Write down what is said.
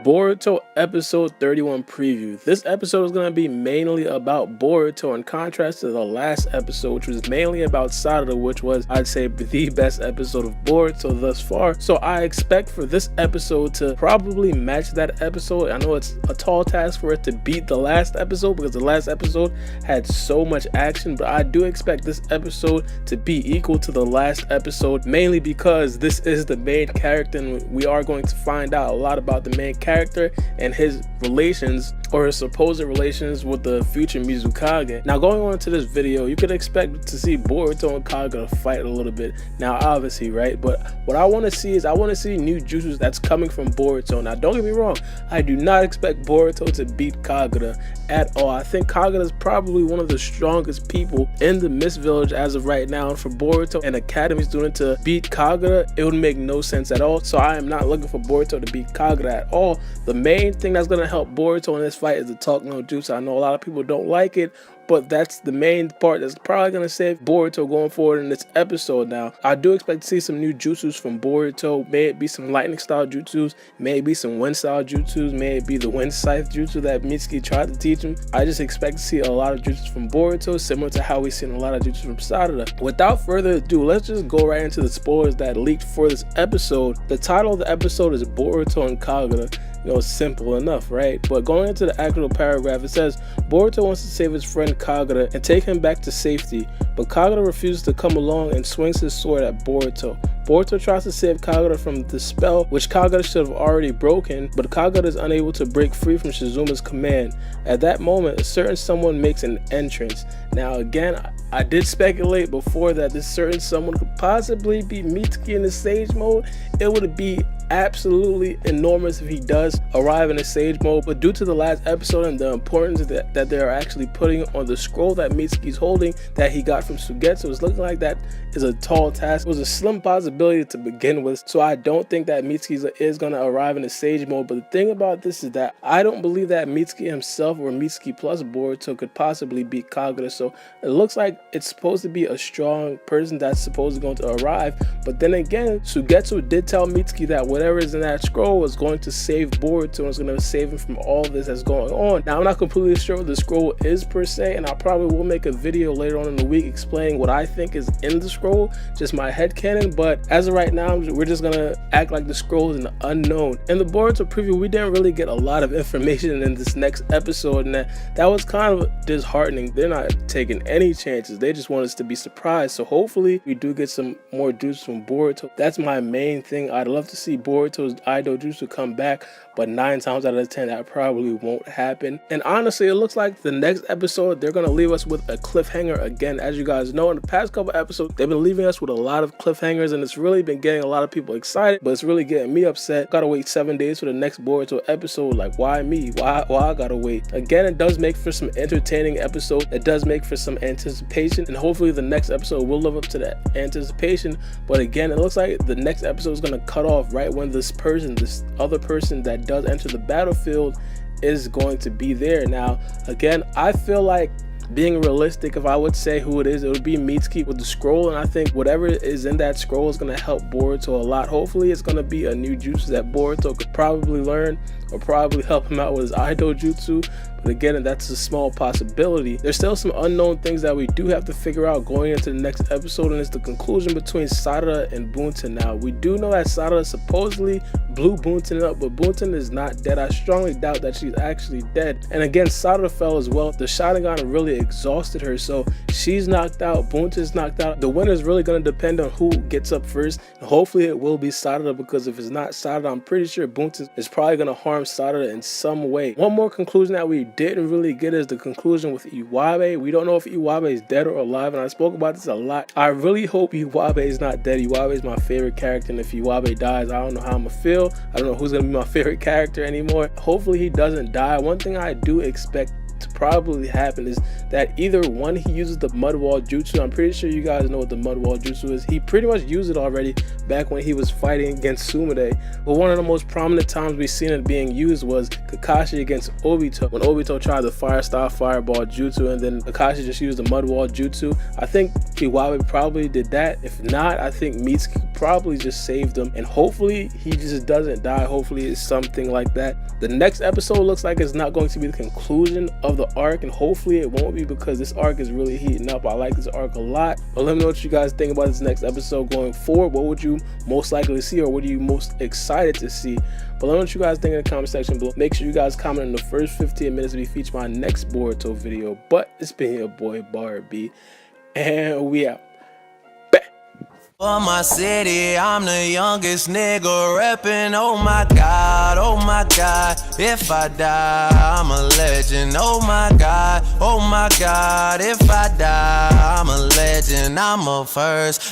Boruto episode 31 preview. This episode is going to be mainly about Boruto in contrast to the last episode, which was mainly about Sarada, which was, I'd say, the best episode of Boruto thus far. So I expect for this episode to probably match that episode. I know it's a tall task for it to beat the last episode because the last episode had so much action, but I do expect this episode to be equal to the last episode, mainly because this is the main character and we are going to find out a lot about the main character and his relations or his supposed relations with the future Mizukage. Now, going on to this video, you could expect to see Boruto and Kagura fight a little bit. Now, obviously, right? But what I want to see is I want to see new jutsus that's coming from Boruto. Now, don't get me wrong, I do not expect Boruto to beat Kagura at all. I think Kagura is probably one of the strongest people in the Mist Village as of right now. And for Boruto, an academy student, to beat Kagura, it would make no sense at all. So I am not looking for Boruto to beat Kagura at all. The main thing that's going to help Boruto in this fight is the Talk No Jutsu. I know a lot of people don't like it, but that's the main part that's probably going to save Boruto going forward in this episode. Now, I do expect to see some new jutsus from Boruto. May it be some lightning style jutsus, may it be some wind style jutsus, may it be the wind scythe jutsu that Mitsuki tried to teach him. I just expect to see a lot of jutsus from Boruto, similar to how we've seen a lot of jutsus from Sarada. Without further ado, let's just go right into the spoilers that leaked for this episode. The title of the episode is Boruto and Kagura. You know, simple enough, right? But going into the actual paragraph, it says Boruto wants to save his friend Kagura and take him back to safety, but Kagura refuses to come along and swings his sword at Boruto. Boruto tries to save Kagura from the spell, which Kagura should have already broken, but Kagura is unable to break free from Shizuma's command. At that moment, a certain someone makes an entrance. Now again, I did speculate before that this certain someone could possibly be Mitsuki in the Sage mode. It would be absolutely enormous if he does arrive in a Sage mode, but due to the last episode and the importance that they're actually putting on the scroll that Mitsuki's holding that he got from Sugetsu, it's looking like that is a tall task. It was a slim possibility to begin with, so I don't think that Mitsuki is going to arrive in a Sage mode. But the thing about this is that I don't believe that Mitsuki himself or Mitsuki plus Boruto could possibly beat Kagura, so it looks like it's supposed to be a strong person that's supposed to arrive. But then again, Sugetsu did tell Mitsuki that whatever is in that scroll was going to save Boruto and was going to save him from all this that's going on. Now, I'm not completely sure what the scroll is per se, and I probably will make a video later on in the week explaining what I think is in the scroll, just my headcanon. But as of right now, we're just going to act like the scroll is an unknown. In the Boruto preview, we didn't really get a lot of information in this next episode, and that was kind of disheartening. They're not taking any chances. They just want us to be surprised. So hopefully we do get some more jutsu from Boruto. That's my main thing. I'd love to see Boruto's Idol jutsu come back, but 9 times out of 10 that probably won't happen. And honestly, it looks like the next episode they're gonna leave us with a cliffhanger again. As you guys know, in the past couple episodes they've been leaving us with a lot of cliffhangers, and it's really been getting a lot of people excited, but it's really getting me upset. Gotta wait 7 days for the next Boruto episode. Like, why me? Why I gotta wait? Again, it does make for some entertaining episode. It does make for some anticipation, and hopefully the next episode will live up to that anticipation. But again, it looks like the next episode is gonna cut off right when this other person that does enter the battlefield is going to be there. Now, again, I feel like, being realistic, if I would say who it is, it would be Mitsuki with the scroll, and I think whatever is in that scroll is going to help Boruto a lot. Hopefully it's going to be a new jutsu that Boruto could probably learn or probably help him out with his Idol jutsu. But again, that's a small possibility. There's still some unknown things that we do have to figure out going into the next episode, and it's the conclusion between Sarada and Bunten. Now, we do know that Sarada supposedly blew Bunten up, but Bunten is not dead. I strongly doubt that she's actually dead. And again, Sarada fell as well. The Sharingan really exhausted her, so she's knocked out. Bunten's knocked out. The winner is really going to depend on who gets up first, and hopefully it will be Sarada, because if it's not Sarada, I'm pretty sure Bunten is probably going to harm Sarada in some way. One more conclusion that we didn't really get is the conclusion with Iwabe. We don't know if Iwabe is dead or alive, and I spoke about this a lot. I really hope Iwabe is not dead. Iwabe is my favorite character, and if Iwabe dies, I don't know how I'm gonna feel. I don't know who's gonna be my favorite character anymore. Hopefully he doesn't die. One thing I do expect to probably happen is that either one, he uses the mud wall jutsu. I'm pretty sure you guys know what the mud wall jutsu is. He pretty much used it already back when he was fighting against Sumide. But one of the most prominent times we've seen it being used was Kakashi against Obito, when Obito tried the fire style fireball jutsu and then Kakashi just used the mud wall jutsu. I think Iwabe probably did that. If not, I think Mitsuki probably just saved him, and hopefully he just doesn't die. Hopefully it's something like that. The next episode looks like it's not going to be the conclusion of the arc, and hopefully it won't be, because this arc is really heating up. I like this arc a lot. But let me know what you guys think about this next episode going forward. What would you most likely see, or what are you most excited to see? But let me know what you guys think in the comment section below. Make sure you guys comment in the first 15 minutes to be featured in my next Boruto video. But it's been your boy Barbie, and we out. For my city, I'm the youngest nigga reppin'. Oh my God, oh my God. If I die, I'm a legend. Oh my God, if I die, I'm a legend. I'm a first.